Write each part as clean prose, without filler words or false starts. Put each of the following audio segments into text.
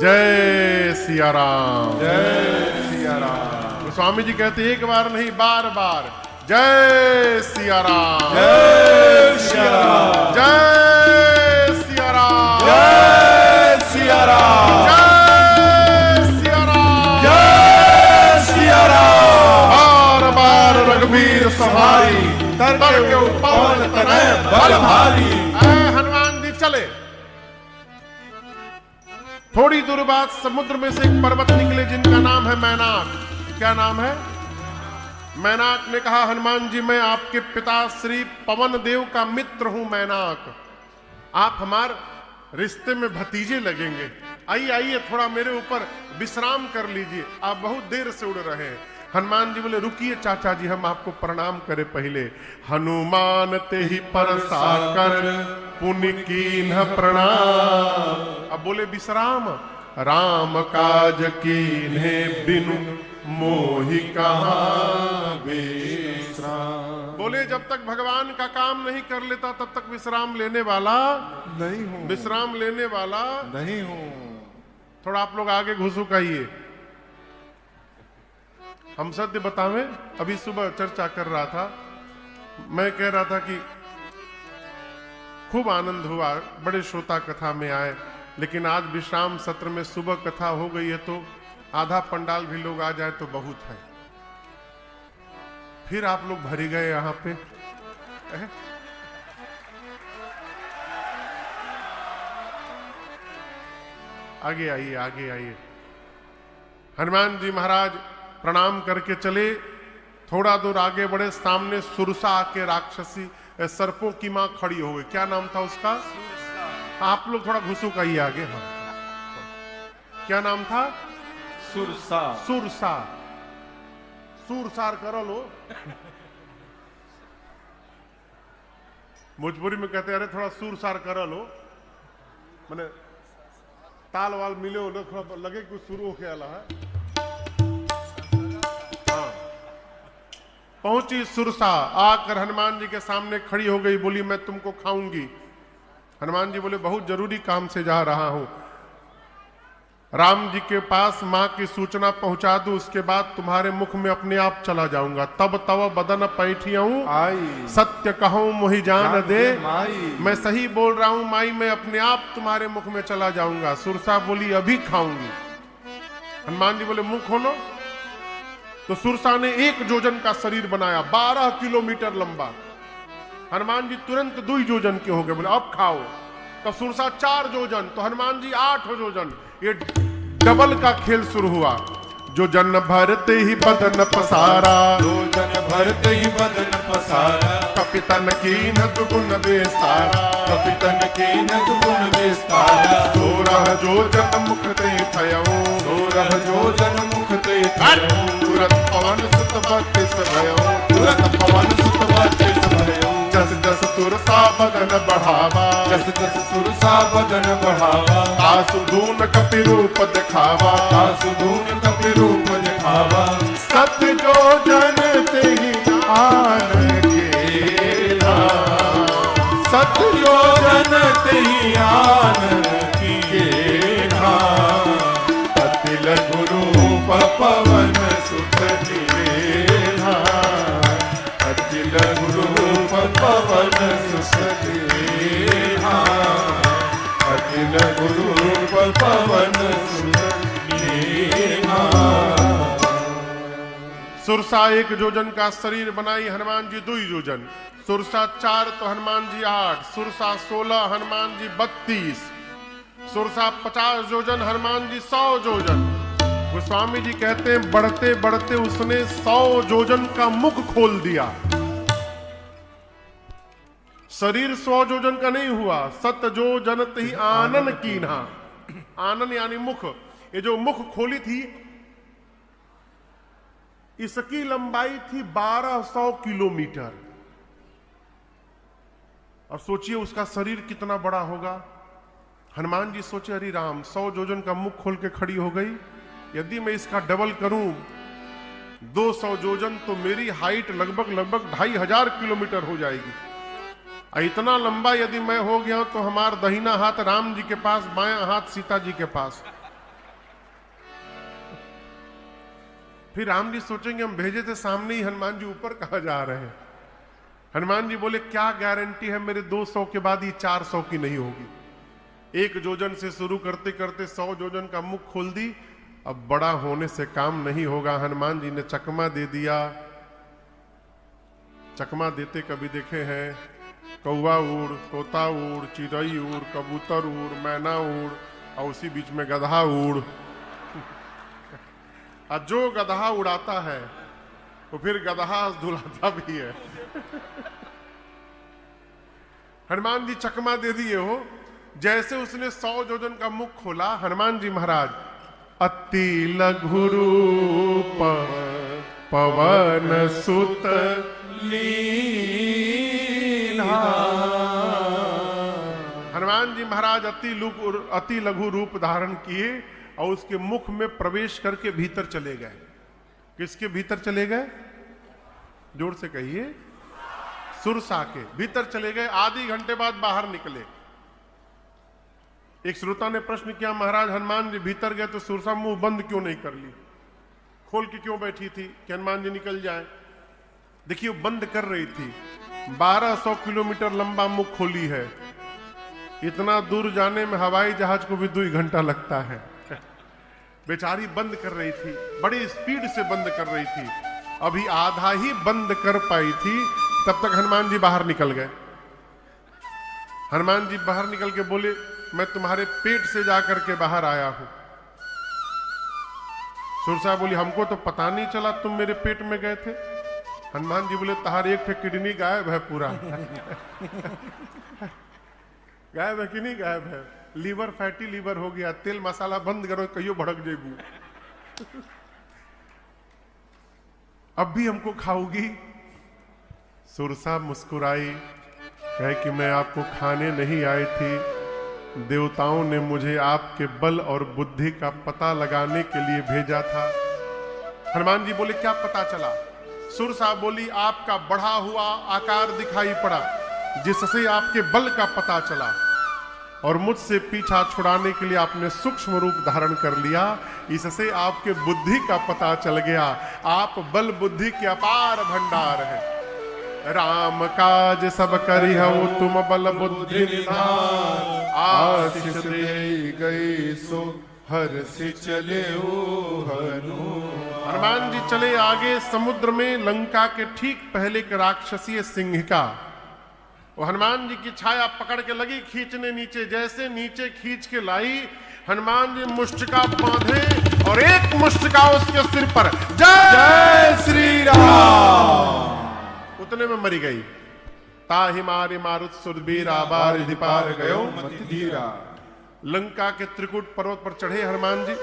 जय सिया राम। जय सिया राम। तो स्वामी जी कहते एक बार नहीं बार बार जय सिया राम। जय सिया राम। जय सिया राम। जय सिया राम। जय सिया राम। जय सिया राम। बार बार रघुवीर सवारी करके पवन तनय बल भारी। हनुमान जी चले। थोड़ी दूर बाद समुद्र में से एक पर्वत निकले जिनका नाम है मैनाक। क्या नाम है? मैनाक ने कहा हनुमान जी मैं आपके पिता श्री पवन देव का मित्र हूं मैनाक, आप हमारे रिश्ते में भतीजे लगेंगे। आइए आइए थोड़ा मेरे ऊपर विश्राम कर लीजिए, आप बहुत देर से उड़ रहे हैं। हनुमान जी बोले रुकिए चाचा जी हम आपको प्रणाम करें पहले। हनुमान ते ही परसा कर पुण्य कीन्ह प्रणाम। अब बोले विश्राम, राम काज कीन्हे बिनु मोहि कहाँ विश्राम। बोले जब तक भगवान का काम नहीं कर लेता तब तक विश्राम लेने वाला नहीं हूँ। विश्राम लेने वाला नहीं हूँ। थोड़ा आप लोग आगे घुसुकाइए। हम सत्य बतावें, अभी सुबह चर्चा कर रहा था, मैं कह रहा था कि खूब आनंद हुआ, बड़े श्रोता कथा में आए, लेकिन आज विश्राम सत्र में सुबह कथा हो गई है तो आधा पंडाल भी लोग आ जाए तो बहुत है। फिर आप लोग भरी गए यहां पे। आगे आइए आगे आइए। हनुमान जी महाराज प्रणाम करके चले। थोड़ा दूर आगे बढ़े, सामने सुरसा आके राक्षसी सर्पों की मां खड़ी हो गई। क्या नाम था उसका? आप लोग थोड़ा घुसुक आइए आगे। हाँ क्या नाम था? सुरसा। सुरसा। सुरसार करो लो। भोजपुरी में कहते अरे थोड़ा सुरसार करो लो, मैंने ताल वाल मिले हो थोड़ा लगे कुछ शुरू हो गया है। हाँ पहुंची सुरसा, आकर हनुमान जी के सामने खड़ी हो गई, बोली मैं तुमको खाऊंगी। हनुमान जी बोले बहुत जरूरी काम से जा रहा हूं, राम जी के पास मां की सूचना पहुंचा दूं, उसके बाद तुम्हारे मुख में अपने आप चला जाऊंगा। तब तव बदन पैठियाऊं आई सत्य कहूं मोहि जान दे। माई। मैं सही बोल रहा हूं माई, मैं अपने आप तुम्हारे मुख में चला जाऊंगा। सुरसा बोली अभी खाऊंगी। हनुमान जी बोले मुंह खोलो। तो सुरसा ने 1 जोजन का शरीर बनाया, 12 किलोमीटर लंबा। हनुमान जी तुरंत 2 जोजन के हो गए, बोले अब खाओ। तो सुरसा 4 जोजन, तो हनुमान जी 8 जोजन। ये डबल का खेल शुरू हुआ। जो जन भरते ही बदन पसारा, जो जन भरते ही बदन पसारा, कपितन कीन दुगुन बेसारा, कपितन कीन दुगुन विस्तारा। 16 जोजन मुख ते थयो, 16 जो जन मुख ते थयो। तुरंत पवन सुत बत्तीस भयो, तुरंत पवन सुत बत्तीस भयो। जस जस सुरसा बदन बढ़ावा, जस जस सुरसा बदन बढ़ावा, आसु धून कपि रूप दिखावा। आसु धून कपि रूप दिखावा। सत जो जन ते ही आन केरा, सत जो जन ते ही आन केरा। अति लघु रूप पवन सुत निवेला, अति लघु रूप पवन सुत निवेला, अति लघु रूप पवन सुत निवेला। सुरसा 1 जोजन का शरीर बनाई, हनुमान जी 2 जोजन। सुरसा 4 तो हनुमान जी 8, सुरसा 16, हनुमान जी 32, सुरसा 50 जोजन, हनुमान जी 100 जोजन। गोस्वामी जी कहते हैं बढ़ते बढ़ते उसने 100 जोजन का मुख खोल दिया। शरीर 100 जोजन का नहीं हुआ, सत जो जनत ही आनन कीन्हा। आनन यानी मुख। ये जो मुख खोली थी इसकी लंबाई थी 1200 किलोमीटर। अब सोचिए उसका शरीर कितना बड़ा होगा। हनुमान जी सोचे अरे राम 100 जोजन का मुख खोल के खड़ी हो गई, यदि मैं इसका डबल करूं 200 जोजन तो मेरी हाइट लगभग 2500 किलोमीटर हो जाएगी। इतना लंबा यदि मैं हो गया तो हमारा दहिना हाथ राम जी के पास, बायां हाथ सीता जी के पास। फिर राम जी सोचेंगे हम भेजे थे सामने ही, हनुमान जी ऊपर कहां जा रहे हैं। हनुमान जी बोले क्या गारंटी है मेरे 200 के बाद ये 400 की नहीं होगी। 1 योजन से शुरू करते करते 100 योजन का मुख खोल दी। अब बड़ा होने से काम नहीं होगा। हनुमान जी ने चकमा दे दिया। चकमा देते कभी देखे हैं? कौवा उड़, तोता उड़, चिड़ई उड़, कबूतर उड़, मैना उड़, और उसी बीच में गधा उड़। और जो गधा उड़ाता है वो फिर गधा धुलाता भी है। हनुमान जी चकमा दे दिए हो। जैसे उसने 100 योजन का मुख खोला, हनुमान जी महाराज अति लघु रूप पवन सुत लीन्हा। हनुमान जी महाराज अति लघु रूप धारण किए और उसके मुख में प्रवेश करके भीतर चले गए। किसके भीतर चले गए? जोर से कहिए। सुरसा के भीतर चले गए। आधे घंटे बाद बाहर निकले। एक श्रोता ने प्रश्न किया, महाराज हनुमान जी भीतर गए तो सुरसा मुंह बंद क्यों नहीं कर ली, खोल के क्यों बैठी थी कि हनुमान जी निकल जाए? देखिए वो बंद कर रही थी। 1200 किलोमीटर लंबा मुख खोली है। इतना दूर जाने में हवाई जहाज को भी 2 घंटा लगता है। बेचारी बंद कर रही थी, बड़ी स्पीड से बंद कर रही थी। अभी आधा ही बंद कर पाई थी, तब तक हनुमान जी बाहर निकल गए। हनुमान जी बाहर निकल के बोले, मैं तुम्हारे पेट से जाकर के बाहर आया हूं। सुरसा बोली, हमको तो पता नहीं चला तुम मेरे पेट में गए थे। हनुमान जी बोले, तहार एक किडनी गायब है पूरा। गायब है कि नहीं गायब है? लीवर फैटी लीवर हो गया। तेल मसाला बंद करो, कहियो भड़क जेबू। अब भी हमको खाओगी? सुरसा मुस्कुराई, कहे कि मैं आपको खाने नहीं आई थी, देवताओं ने मुझे आपके बल और बुद्धि का पता लगाने के लिए भेजा था। हनुमान जी बोले, क्या पता चला? सुरसा बोली, आपका बढ़ा हुआ आकार दिखाई पड़ा, जिससे आपके बल का पता चला, और मुझसे पीछा छुड़ाने के लिए आपने सूक्ष्म रूप धारण कर लिया, इससे आपके बुद्धि का पता चल गया। आप बल बुद्धि के अपार भंडार हैं। राम काज सब करिहु तुम बल बुद्धि निधान, आशीष दे गई सो हर से चले हनुमान जी चले आगे समुद्र में। लंका के ठीक पहले के राक्षसीय सिंहिका वो हनुमान जी की छाया पकड़ के लगी खींचने नीचे। जैसे नीचे खींच के लाई, हनुमान जी मुष्टिका बांधे और एक मुष्टिका उसके सिर पर, जय श्री राम, उतने में मरी गई। ताहि मारे मारुत सुरबीरा बारिधि पार गयो मति धीरा। लंका के त्रिकुट पर्वत पर चढ़े हनुमान जी।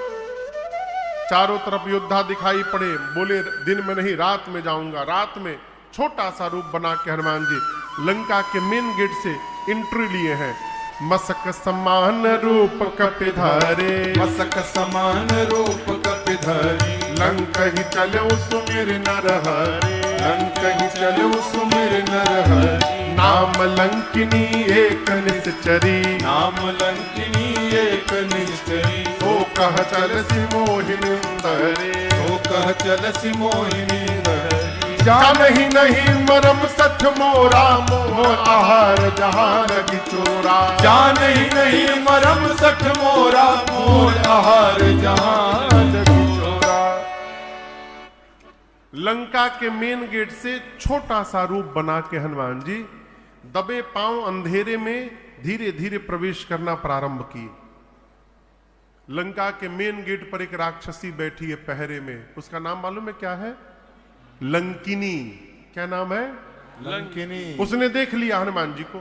चारों तरफ योद्धा दिखाई पड़े। बोले, दिन में नहीं रात में जाऊंगा। रात में छोटा सा रूप बना के हनुमान जी लंका के मेन गेट से एंट्री लिए हैं। मसक समान रूप कपिधारे, मसक समान रूप कपिधारी, लंक ही चलो सुमिर नरहरे, लंक ही चलो सुमिर नरहरि। नाम लंकिनी एक निश्चरी, नाम लंकिनी एक निश्चरी, तो कह चल सी मोहिनी तरे, तो कह चल सी मोहिनी तरे। जान ही नहीं मरम सठ मोरा, मोह आहार जहान की चोरा। जान ही नहीं मरम सठ मोरा, मोह आहार जहान की चोरा। लंका के मेन गेट से छोटा सा रूप बना के हनुमान जी दबे पांव अंधेरे में धीरे धीरे प्रवेश करना प्रारंभ किए। लंका के मेन गेट पर एक राक्षसी बैठी है पहरे में। उसका नाम मालूम है क्या है? लंकिनी। क्या नाम है? लंकिनी। उसने देख लिया हनुमान जी को।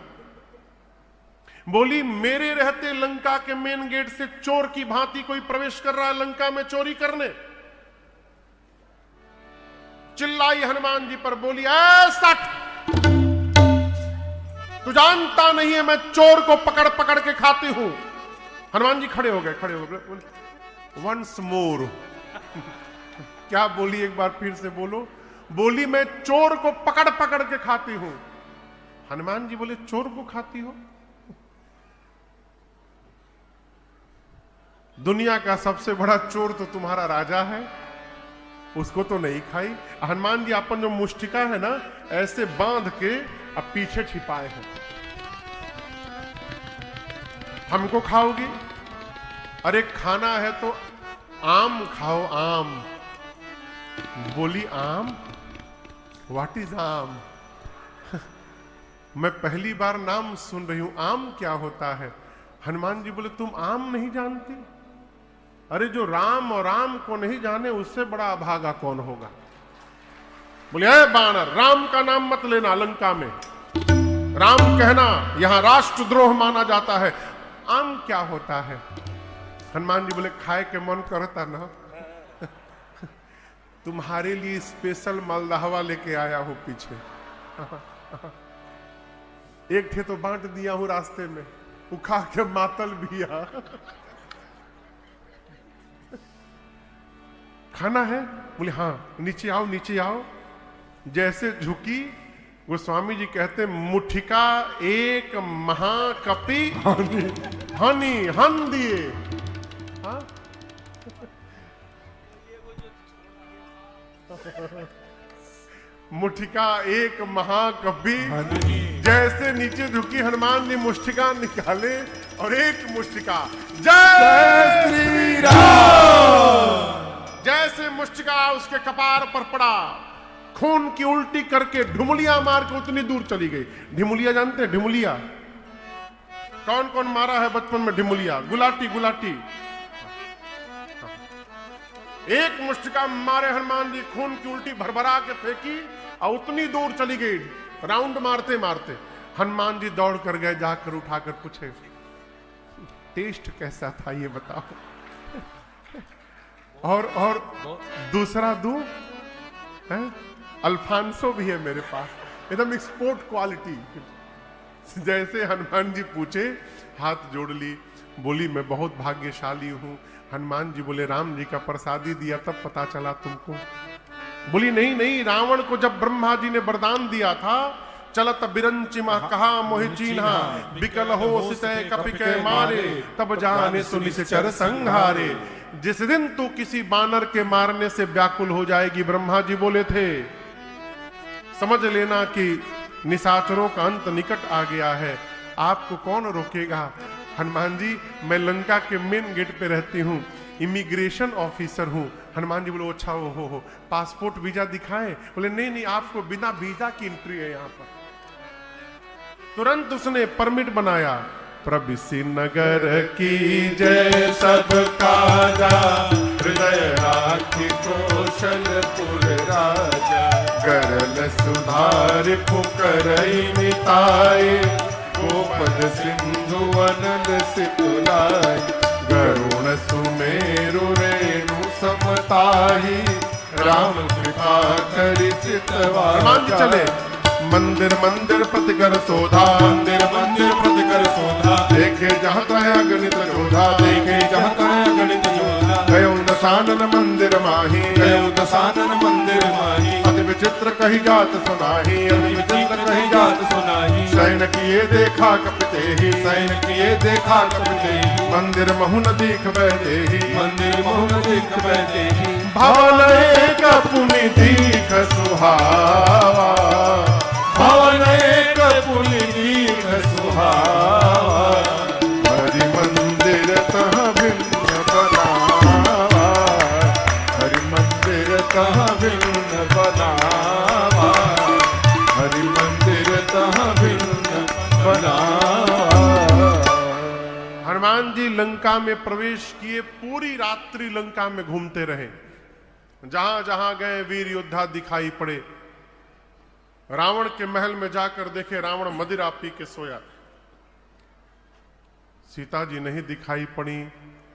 बोली, मेरे रहते लंका के मेन गेट से चोर की भांति कोई प्रवेश कर रहा है लंका में चोरी करने। चिल्लाई हनुमान जी पर, बोली, ऐसा तू जानता नहीं है मैं चोर को पकड़ पकड़ के खाती हूं। हनुमान जी खड़े हो गए। Once more. क्या बोली? एक बार फिर से बोलो। बोली, मैं चोर को पकड़ पकड़ के खाती हूं। हनुमान जी बोले, चोर को खाती हो? दुनिया का सबसे बड़ा चोर तो तुम्हारा राजा है। उसको तो नहीं खाई। हनुमान जी अपन जो मुष्टिका है ना ऐसे बांध के अब पीछे छिपाए हैं। हमको खाओगी? अरे खाना है तो आम खाओ, आम। बोली आम? व्हाट इज आम? मैं पहली बार नाम सुन रही हूं, आम क्या होता है? हनुमान जी बोले तुम आम नहीं जानती? अरे जो राम और राम को नहीं जाने उससे बड़ा अभागा कौन होगा। बोले अरे बानर, राम का नाम मत लेना लंका में, राम कहना यहां राष्ट्रद्रोह माना जाता है। आम क्या होता है? हनुमान जी बोले खाए के मन करता ना तुम्हारे लिए स्पेशल मालदहवा लेके आया हूं पीछे। एक ठे तो बांट दिया हूं रास्ते में, वो खा के मातल भी आ। खाना है? बोले हाँ। नीचे आओ, नीचे आओ। जैसे झुकी, गोस्वामी जी कहते मुठिका एक महाकपि हनी हन दिए। हाँ? मुठिका एक महाकपि, जैसे नीचे झुकी हनुमान जी मुष्टिका निकाले और एक मुष्टिका जय श्री राम, जैसे मुष्टिका उसके कपार पर पड़ा, खून की उल्टी करके ढुमलिया मार के उतनी दूर चली गई। ढिमुलिया जानते हैं? ढिमुलिया कौन कौन मारा है बचपन में? ढिमुलिया, गुलाटी, गुलाटी। एक मुष्टिका मारे हनुमान जी, खून की उल्टी भरभरा के फेंकी और उतनी दूर चली गई। राउंड मारते मारते हनुमान जी दौड़ कर गए, जाकर उठाकर पूछे टेस्ट कैसा था ये बताओ। और दूसरा दूं है, अल्फांसो भी है मेरे पास, एकदम एक्सपोर्ट क्वालिटी। जैसे हनुमान जी पूछे, हाथ जोड़ ली, बोली मैं बहुत भाग्यशाली हूं। हनुमान जी बोले राम जी का प्रसादी दिया तब पता चला तुमको? बोली नहीं नहीं, रावण को जब ब्रह्मा जी ने वरदान दिया था, चलत बिरंचिमा कहा मोहि चीन्हा, बिकल हो सितय कपिके मारे, तब जाने सुनि चर संहारे। जिस दिन तू किसी बानर के मारने से व्याकुल हो जाएगी, ब्रह्मा जी बोले थे, समझ लेना कि निशाचरों का अंत निकट आ गया है, आपको कौन रोकेगा। हनुमान जी मैं लंका के मेन गेट पे रहती हूँ, इमिग्रेशन ऑफिसर हूँ। हनुमान जी बोले अच्छा हो पासपोर्ट वीजा दिखाएं? बोले नहीं नहीं, आपको बिना वीजा की एंट्री है यहाँ पर। तुरंत उसने परमिट बनाया। प्रविशि नगर की जय सब काजा, हृदय राखी कौशलपुर राजा, गरल सुधार पुकरई मिताए, गोपद सिंधु अनल सितुलाय, गरुण सुमेरु रेणु समताही, राम कृपा करि चितवाई। चले मंदिर मंदिर प्रतिकर शोधा, मंदिर मंदिर प्रतिकर शोधा, देखे जहाँ तहाँ गणित जोधा, देखे जहाँ तहाँ गणित जोधा, गयो दसानन मंदिर माही, गयो दसानन मंदिर माही, अति विचित्र कही जात सुनाही, अति विचित्र कही जात सुनाही, सैन किए देखा कपिते ही, सैन किए देखा कपिते ही, मंदिर महु न दीख बैठे ही, मंदिर महु न दीख बैठे ही, भवन एक पुनि दीख सुहावा, भवन एक पुनि दीख सुहावा, हरि मंदिर तहाँ भिन्न बनावा, हरि मंदिर तहाँ भिन्न बनावा, हरि मंदिर तहाँ भिन्न बनावा। हनुमान जी लंका में प्रवेश किए, पूरी रात्रि लंका में घूमते रहे, जहां जहां गए वीर योद्धा दिखाई पड़े। रावण के महल में जाकर देखे, रावण मदिरा पी के सोया, सीता जी नहीं दिखाई पड़ी।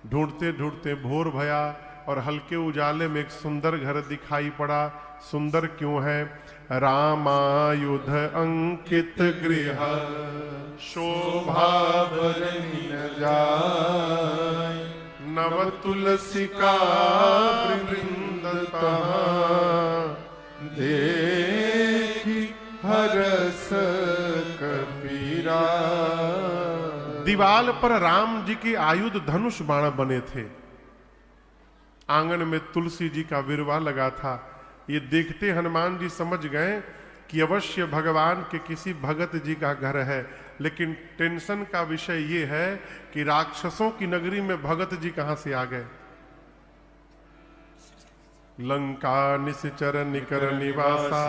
ढूंढते ढूंढते भोर भया और हल्के उजाले में एक सुंदर घर दिखाई पड़ा। सुंदर क्यों है? रामायुध अंकित गृह, शोभा बरनी न जाय, नव तुलसी का वृंद तहाँ, देखी हरस कबीरा। दीवाल पर राम जी के आयुध धनुष बाण बने थे आंगन में तुलसी जी का विरवा लगा था। ये देखते हनुमान जी समझ गए कि अवश्य भगवान के किसी भगत जी का घर है, लेकिन टेंशन का विषय ये है कि राक्षसों की नगरी में भगत जी कहां से आ गए। लंका निश्चर निकर निवासा,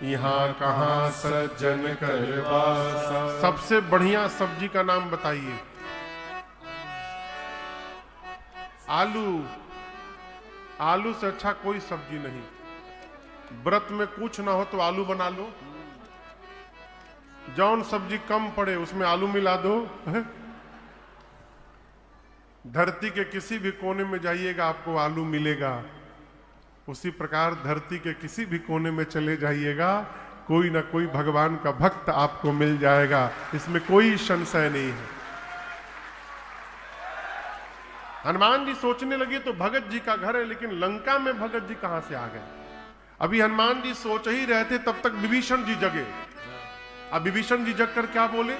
यहाँ कहां सज्जन कर वासा। सबसे बढ़िया सब्जी का नाम बताइए। आलू। आलू से अच्छा कोई सब्जी नहीं। व्रत में कुछ ना हो तो आलू बना लो, जौन सब्जी कम पड़े उसमें आलू मिला दो। धरती के किसी भी कोने में जाइएगा आपको आलू मिलेगा। उसी प्रकार धरती के किसी भी कोने में चले जाइएगा, कोई ना कोई भगवान का भक्त आपको मिल जाएगा, इसमें कोई संशय नहीं है। हनुमान जी सोचने लगे तो भगत जी का घर है, लेकिन लंका में भगत जी कहां से आ गए। अभी हनुमान जी सोच ही रहे थे, तब तक विभीषण जी जगे। अब विभीषण जी जग कर क्या बोले,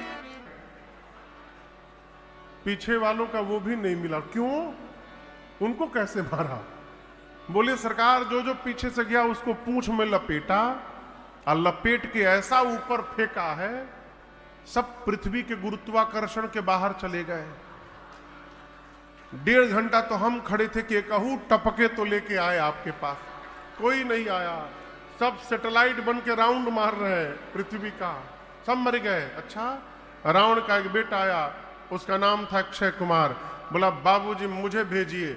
पीछे वालों का वो भी नहीं मिला। क्यों? उनको कैसे मारा? बोले सरकार, जो जो पीछे से गया उसको पूंछ में लपेटा और लपेट के ऐसा ऊपर फेंका है, सब पृथ्वी के गुरुत्वाकर्षण के बाहर चले गए। 1.5 घंटा तो हम खड़े थे कि कहूं टपके तो लेके आए आपके पास, कोई नहीं आया। सब सैटेलाइट बन के राउंड मार रहे हैं पृथ्वी का, सब मर गए। अच्छा, रावण का एक बेटा आया, उसका नाम था अक्षय कुमार। बोला बाबूजी मुझे भेजिए।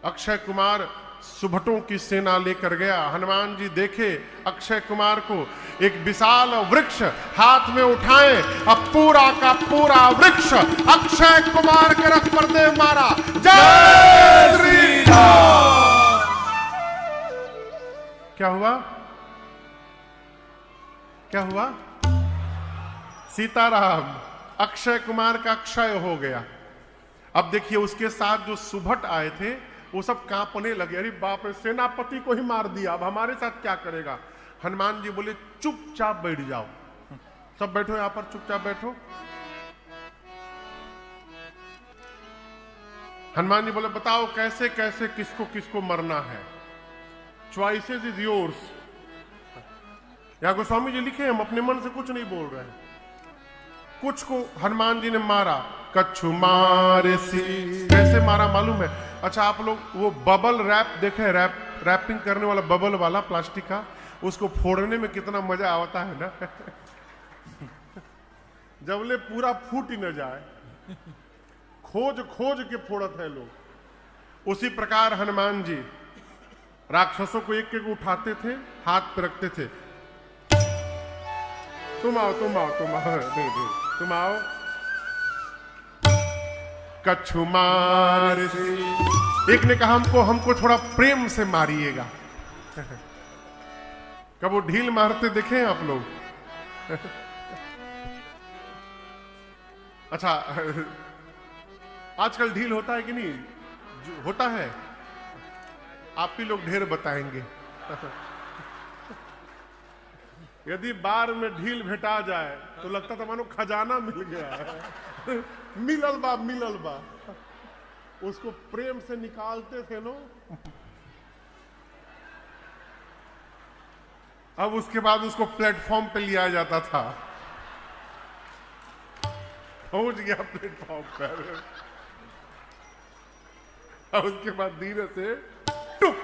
अक्षय कुमार सुभटों की सेना लेकर गया। हनुमान जी देखे अक्षय कुमार को, एक विशाल वृक्ष हाथ में उठाए, अब पूरा का पूरा वृक्ष अक्षय कुमार के रथ पर दे मारा। जय श्री राम। क्या हुआ? क्या हुआ? सीताराम, अक्षय कुमार का क्षय हो गया। अब देखिए उसके साथ जो सुभट आए थे वो सब कांपने लगे। अरे बाप रे, सेनापति को ही मार दिया, अब हमारे साथ क्या करेगा। हनुमान जी बोले चुपचाप बैठ जाओ, सब बैठो यहां पर, चुपचाप बैठो। हनुमान जी बोले बताओ कैसे कैसे किसको किसको मरना है, चॉइसेस इज योर्स। यहां गोस्वामी जी लिखे, हम अपने मन से कुछ नहीं बोल रहे हैं। कुछ को हनुमान जी ने मारा, कछु मारे सी। कैसे मारा मालूम है? अच्छा, आप लोग वो बबल रैप देखे, रैपिंग करने वाला बबल वाला प्लास्टिक का, उसको फोड़ने में कितना मजा आता है ना। जबले पूरा फूट ही न जाए, खोज खोज के फोड़त है लोग। उसी प्रकार हनुमान जी राक्षसों को एक एक उठाते थे, हाथ पे रखते थे। तुम आओ तुम आओ तुम आओ, नहीं तुम आओ। कछु मार सी। एक ने कहा हमको थोड़ा प्रेम से मारिएगा। कब वो ढील मारते देखे आप लोग? अच्छा, आजकल ढील होता है कि नहीं? होता है, आप ही लोग ढेर बताएंगे। यदि बार में ढील भेटा जाए तो लगता था मानो खजाना मिल गया है। मिलल बा मिलल बा। उसको प्रेम से निकालते थे लोग। अब उसके बाद उसको प्लेटफॉर्म पे लिया जाता था। पहुंच गया प्लेटफॉर्म पर, और उसके बाद धीरे से टुक।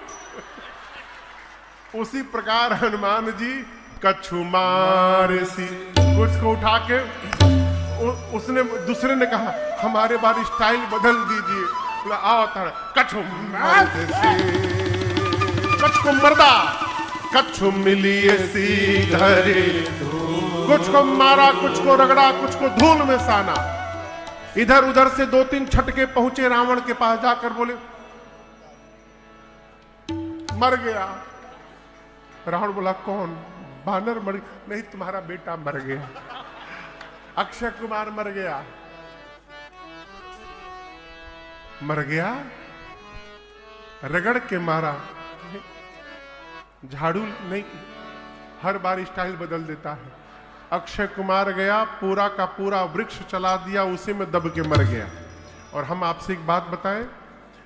उसी प्रकार हनुमान जी कछु मार सी, उसको उठा के उसने, दूसरे ने कहा हमारे बार स्टाइल बदल दीजिए। बोला आओ तारा, कछु मार सी, कछु को मर्दा, कछु मिली सी घरे। कुछ को मारा, कुछ को रगड़ा, कुछ को धूल में साना। इधर उधर से 2-3 छटके पहुंचे रावण के पास, जाकर बोले मर गया। रावण बोला कौन? बानर मर गया? नहीं, तुम्हारा बेटा मर गया, अक्षय कुमार मर गया। मर गया? रगड़ के मारा, झाड़ू नहीं, हर बार स्टाइल बदल देता है। अक्षय कुमार गया, पूरा का पूरा वृक्ष चला दिया, उसी में दब के मर गया। और हम आपसे एक बात बताएं,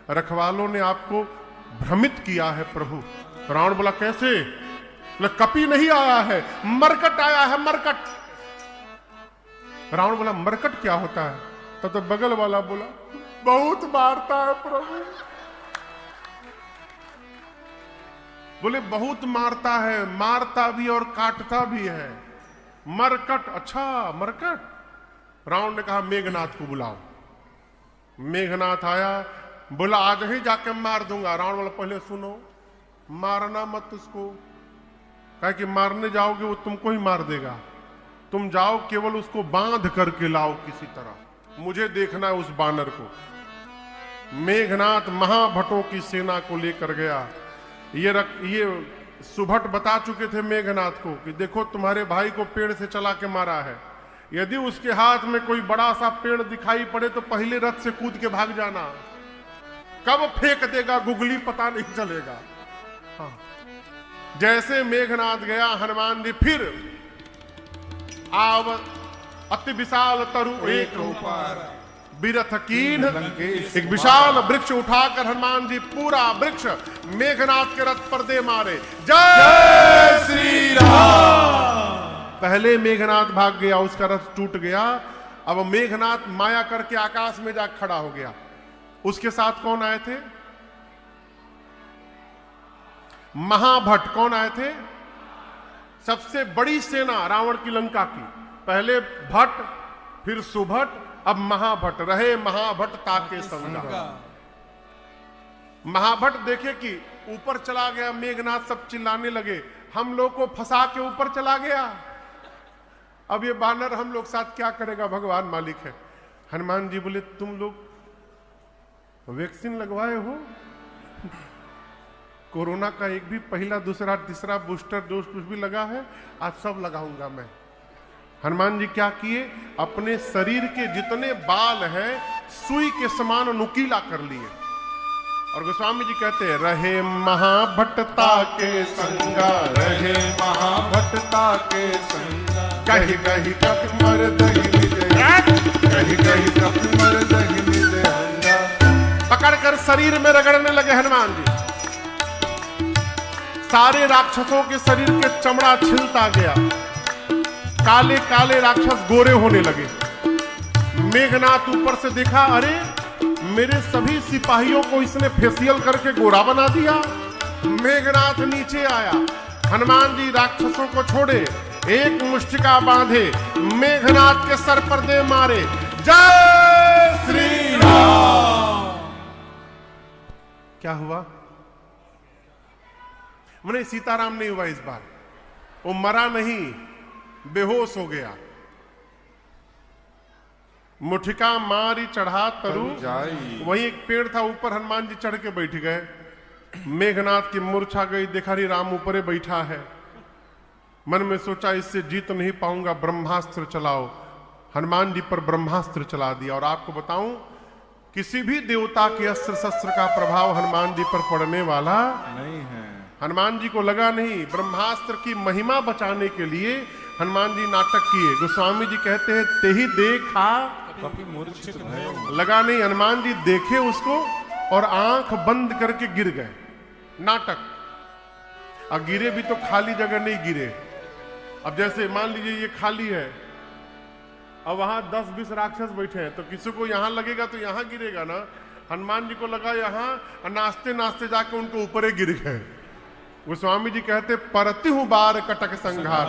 रखवालों ने आपको भ्रमित किया है प्रभु। रावण बोला कैसे? बोला कपि नहीं आया है, मरकट आया है, मरकट। रावण बोला मरकट क्या होता है? तब तो बगल वाला बोला बहुत मारता है प्रभु। बोले बहुत मारता है, मारता भी और काटता भी है। मरकट, अच्छा मरकट। रावण ने कहा मेघनाथ को बुलाओ। मेघनाथ आया, बोला आज ही जाके मार दूंगा। रावण बोला पहले सुनो, मारना मत उसको, कहा कि मारने जाओगे वो तुमको ही मार देगा। तुम जाओ केवल उसको बांध करके लाओ किसी तरह, मुझे देखना है उस बानर को। मेघनाथ महाभटों की सेना को लेकर गया। ये सुभट बता चुके थे मेघनाथ को कि देखो तुम्हारे भाई को पेड़ से चला के मारा है, यदि उसके हाथ में कोई बड़ा सा पेड़ दिखाई पड़े तो पहले रथ से कूद के भाग जाना, कब फेंक देगा गुगली पता नहीं चलेगा। हाँ। जैसे मेघनाथ गया, हनुमान जी फिर आव अति विशाल तरु एक ऊपर बिरथ कीन, एक विशाल वृक्ष उठाकर हनुमान जी पूरा वृक्ष मेघनाथ के रथ पर दे मारे। जय श्री राम। पहले मेघनाथ भाग गया, उसका रथ टूट गया। अब मेघनाथ माया करके आकाश में जा खड़ा हो गया। उसके साथ कौन आए थे? महाभट। कौन आए थे? सबसे बड़ी सेना रावण की लंका की। पहले भट्ट, फिर सुभट, अब महाभट। रहे महाभट ताके संगा। महाभट देखे कि ऊपर चला गया मेघनाथ, सब चिल्लाने लगे हम लोग को फंसा के ऊपर चला गया, अब ये बानर हम लोग साथ क्या करेगा, भगवान मालिक है। हनुमान जी बोले तुम लोग वैक्सीन लगवाए हो? कोरोना का एक भी पहला दूसरा तीसरा बूस्टर डोज कुछ भी लगा है? आज सब लगाऊंगा मैं। हनुमान जी क्या किए? अपने शरीर के जितने बाल हैं सुई के समान नुकीला कर लिए। और गोस्वामी जी कहते हैं रहे महाभट्टता के संगा, रहे महाभट्टता के संगा, कही कही कप मर दही निज, कही कही कप मर दही निज अंगा। पकड़कर शरीर में रगड़ने लगे हनुमान जी। सारे राक्षसों के शरीर के चमड़ा छिलता गया, काले काले राक्षस गोरे होने लगे। मेघनाथ ऊपर से देखा, अरे मेरे सभी सिपाहियों को इसने फेशियल करके गोरा बना दिया। मेघनाथ नीचे आया, हनुमान जी राक्षसों को छोड़े, एक मुष्टिका बांधे, मेघनाथ के सर पर दे मारे। जय श्री राम। क्या हुआ? मैंने सीताराम नहीं हुआ इस बार, वो मरा नहीं, बेहोश हो गया। मुठिका मारी चढ़ा तरु जाई। वहीं एक पेड़ था, ऊपर हनुमान जी चढ़ के बैठ गए। मेघनाथ की मूर्छा गई, देखा री राम ऊपर बैठा है। मन में सोचा इससे जीत नहीं पाऊंगा, ब्रह्मास्त्र चलाओ। हनुमान जी पर ब्रह्मास्त्र चला दिया। और आपको बताऊं, किसी भी देवता के अस्त्र शस्त्र का प्रभाव हनुमान जी पर पड़ने वाला नहीं है। हनुमान जी को लगा नहीं। ब्रह्मास्त्र की महिमा बचाने के लिए हनुमान जी नाटक किए। गोस्वामी जी कहते हैं ते ही देखा कपि मूर्छित भय। लगा नहीं, हनुमान जी देखे उसको और आंख बंद करके गिर गए। नाटक। अब गिरे भी तो खाली जगह नहीं गिरे। अब जैसे मान लीजिए ये खाली है, अब वहां 10-20 राक्षस बैठे हैं, तो किसी को यहां लगेगा तो यहां गिरेगा ना। हनुमान जी को लगा यहां, नाचते नाचते जाके उनको ऊपर गिर गए। गोस्वामी जी कहते परति हूं बार कटक संघार,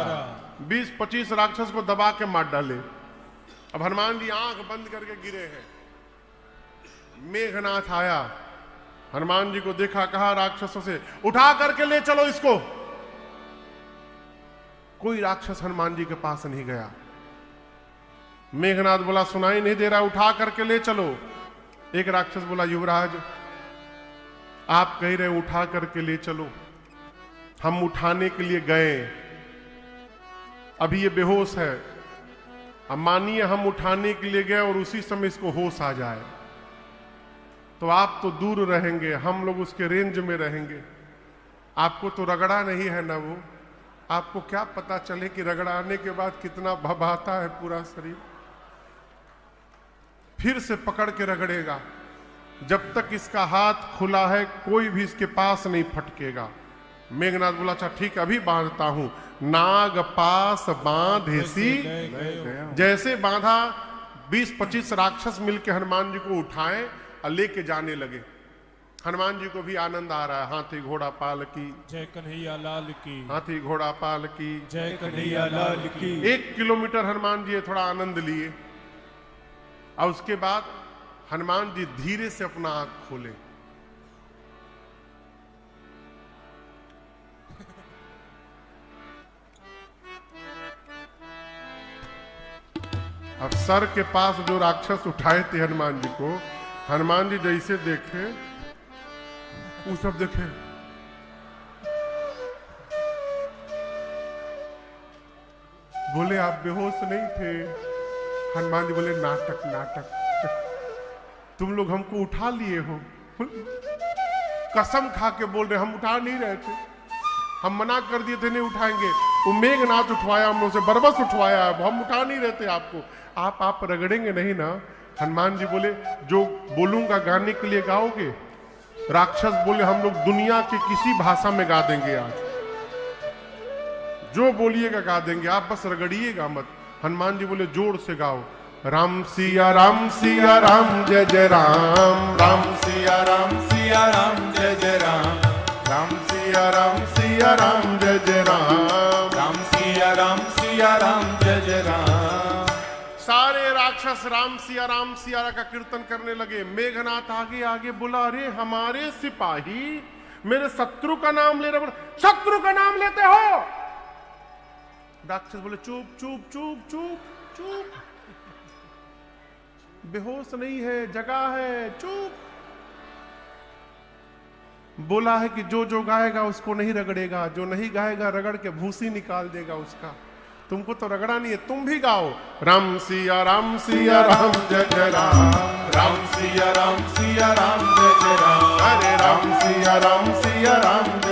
20-25 राक्षस को दबा के मार डाले। अब हनुमान जी आंख बंद करके गिरे हैं। मेघनाथ आया, हनुमान जी को देखा, कहा राक्षसों से उठा करके ले चलो इसको। कोई राक्षस हनुमान जी के पास नहीं गया। मेघनाथ बोला सुनाई नहीं दे रहा, उठा करके ले चलो। एक राक्षस बोला युवराज आप कह रहे उठा करके ले चलो, हम उठाने के लिए गए, अभी ये बेहोश है। अब मानिए हम उठाने के लिए गए और उसी समय इसको होश आ जाए, तो आप तो दूर रहेंगे, हम लोग उसके रेंज में रहेंगे। आपको तो रगड़ा नहीं है ना वो, आपको क्या पता चले कि रगड़ाने के बाद कितना भभाता है पूरा शरीर। फिर से पकड़ के रगड़ेगा। जब तक इसका हाथ खुला है कोई भी इसके पास नहीं फटकेगा। मेघनाथ बोला अच्छा ठीक अभी बांधता हूं। नाग पास बांधेसी, जैसे बांधा 20-25 राक्षस मिलके हनुमान जी को उठाए और लेके जाने लगे। हनुमान जी को भी आनंद आ रहा है। हाथी घोड़ा पाल की जय कन्हैया लाल की, हाथी घोड़ा पाल की जय कन्हैया लाल की। 1 किलोमीटर हनुमान जी थोड़ा आनंद लिए और उसके बाद हनुमान जी धीरे से अपना आंख खोले। अब सर के पास जो राक्षस उठाए थे हनुमान जी को, हनुमान जी जैसे देखे वो सब देखे। बोले आप बेहोश नहीं थे? हनुमान जी बोले नाटक नाटक, तुम लोग हमको उठा लिए हो। कसम खा के बोल रहे हम उठा नहीं रहे थे, हम मना कर दिए थे नहीं उठाएंगे। वो मेघनाथ उठवाया, हम लोग से बरबस उठवाया, हम उठा नहीं रहते आपको। आप रगड़ेंगे नहीं ना? हनुमान जी बोले जो बोलूंगा गाने के लिए गाओगे? राक्षस बोले हम लोग दुनिया की किसी भाषा में गा देंगे, आज जो बोलिएगा गा देंगे, आप बस रगड़िएगा मत। हनुमान जी बोले जोर से गाओ, राम सिया राम जय जय राम, राम सिया राम जय जय राम, राम सिया राम जय जय राम, राम सिया राम जय जय राम। सारे राक्षस राम सिया का कीर्तन करने लगे। मेघनाथ आगे आगे बोला अरे हमारे सिपाही मेरे शत्रु का नाम ले रहे, शत्रु का नाम लेते हो? राक्षस बोले चुप चुप चुप चुप चुप, बेहोश नहीं है, जगा है, चुप। बोला है कि जो गाएगा उसको नहीं रगड़ेगा, जो नहीं गाएगा रगड़ के भूसी निकाल देगा उसका। तुमको तो रगड़ा नहीं है, तुम भी गाओ, राम सिया राम जय जय राम, राम सिया राम जय जय राम, अरे राम सिया राम जय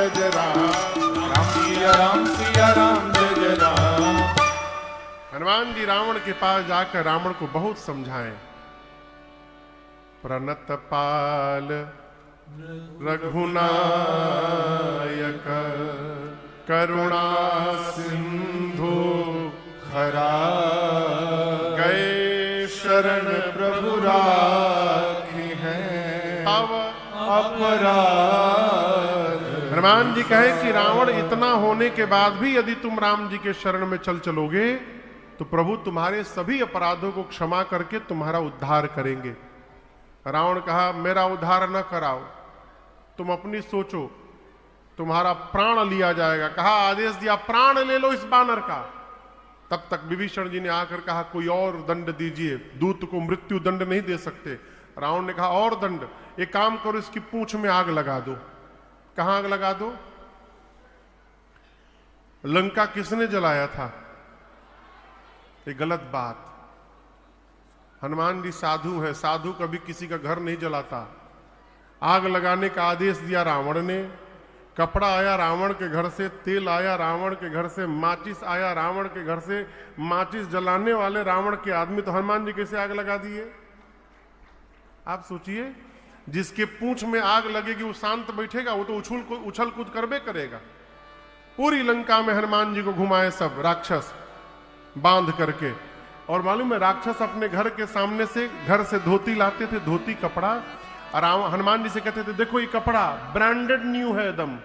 जय राम, राम सिया राम जय जय राम। हनुमान जी रावण के पास जाकर रावण को बहुत समझाएं। प्रणत पाल रघुनायक करुणा सिंधु हरा गए शरण प्रभु राखी है अब अपराध। हनुमान जी कहे कि रावण इतना होने के बाद भी यदि तुम राम जी के शरण में चलोगे तो प्रभु तुम्हारे सभी अपराधों को क्षमा करके तुम्हारा उद्धार करेंगे। रावण कहा मेरा उद्धार न कराओ, तुम अपनी सोचो, तुम्हारा प्राण लिया जाएगा। कहा आदेश दिया प्राण ले लो इस बानर का। तब तक विभीषण जी ने आकर कहा कोई और दंड दीजिए, दूत को मृत्यु दंड नहीं दे सकते। रावण ने कहा और दंड, एक काम करो इसकी पूंछ में आग लगा दो। कहां आग लगा दो? लंका किसने जलाया था? ये गलत बात। हनुमान जी साधु है, साधु कभी किसी का घर नहीं जलाता। आग लगाने का आदेश दिया रावण ने। कपड़ा आया रावण के घर से, तेल आया रावण के घर से, माचिस आया रावण के घर से। माचिस जलाने वाले रावण के आदमी तो हनुमान जी कैसे आग लगा दिए? आप सोचिए, जिसके पूंछ में आग लगेगी वो शांत बैठेगा? वो तो उछल कूद करबे करेगा। पूरी लंका में हनुमान जी को घुमाए सब राक्षस बांध करके। और मालूम है राक्षस अपने घर के सामने से घर से धोती लाते थे, धोती कपड़ा, और हनुमान जी से कहते थे देखो ये कपड़ा ब्रांडेड न्यू है एकदम,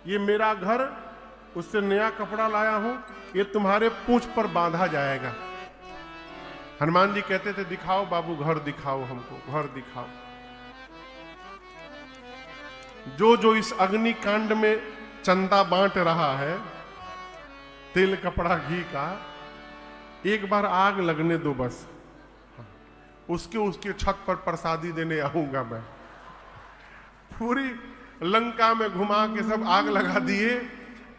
ये मेरा घर उससे नया कपड़ा लाया हूं, ये तुम्हारे पूंछ पर बांधा जाएगा। हनुमान जी कहते थे दिखाओ बाबू घर दिखाओ, हमको घर दिखाओ। जो इस अग्नि कांड में चंदा बांट रहा है, तेल कपड़ा घी का, एक बार आग लगने दो बस, उसके छत पर प्रसादी देने आऊंगा मैं। पूरी लंका में घुमा के सब आग लगा दिए।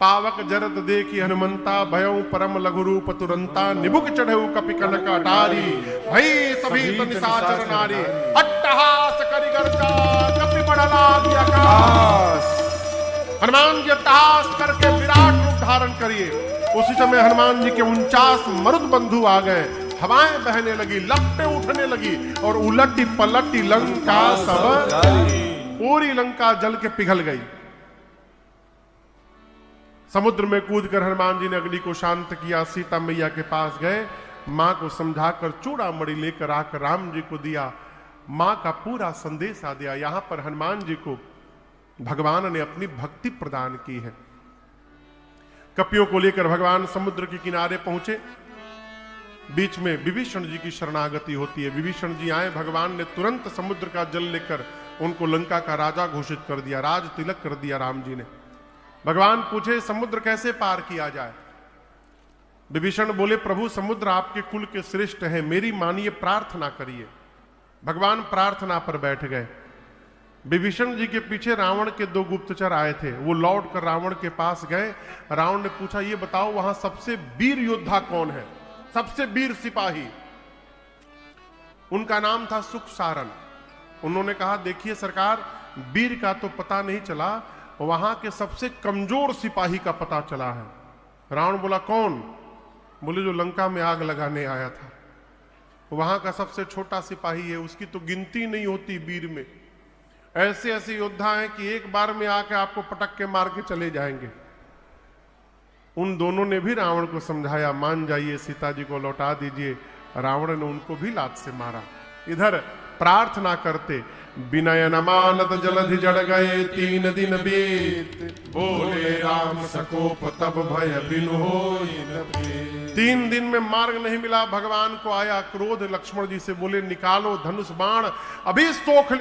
पावक जरत देखी हनुमंता, भयउ परम लघु रूप तुरंता, निबुक चढ़ऊ कपि कनक अटारी, भई सभी तो निशाचर नारी, अट्टहास करि गर्जा कपि बढ़ला आकाश। हनुमान जी अट्टहास करके विराट रूप धारण करिए। उसी समय हनुमान जी के 49 मरुद बंधु आ गए। हवाएं बहने लगी, लपटें उठने लगी और उलटी पलटी लंका सब, पूरी लंका जल के पिघल गई। समुद्र में कूदकर हनुमान जी ने अग्नि को शांत किया, सीता मैया के पास गए, मां को समझाकर चूड़ामणि लेकर आकर राम जी को दिया, मां का पूरा संदेश आ दिया। यहां पर हनुमान जी को भगवान ने अपनी भक्ति प्रदान की है। कपियों को लेकर भगवान समुद्र के किनारे पहुंचे, बीच में विभीषण जी की शरणागति होती है। विभीषण जी आए, भगवान ने तुरंत समुद्र का जल लेकर उनको लंका का राजा घोषित कर दिया, राज तिलक कर दिया राम जी ने। भगवान पूछे समुद्र कैसे पार किया जाए? विभीषण बोले प्रभु समुद्र आपके कुल के श्रेष्ठ है, मेरी मानिए प्रार्थना करिए। भगवान प्रार्थना पर बैठ गए। विभीषण जी के पीछे रावण के 2 गुप्तचर आए थे, वो लौट कर रावण के पास गए। रावण ने पूछा ये बताओ वहां सबसे वीर योद्धा कौन है, सबसे वीर सिपाही? उनका नाम था सुखसारन। उन्होंने कहा देखिए सरकार, वीर का तो पता नहीं चला, वहां के सबसे कमजोर सिपाही का पता चला है। रावण बोला कौन? बोले जो लंका में आग लगाने आया था, वहां का सबसे छोटा सिपाही है, उसकी तो गिनती नहीं होती वीर में। ऐसे ऐसे योद्धा हैं कि एक बार में आके आपको पटक के मार के चले जाएंगे। उन दोनों ने भी रावण को समझाया, मान जाइए सीता जी को लौटा दीजिए। रावण ने उनको भी लात से मारा। इधर प्रार्थना करते, विनयन मानत जलधि जड़ गए, 3 दिन बीत, बोले राम सकोप तब भय बिनु होई न प्रीत। 3 दिन में मार्ग नहीं मिला, भगवान को आया क्रोध। लक्ष्मण जी से बोले निकालो धनुष बाण, अभी सोख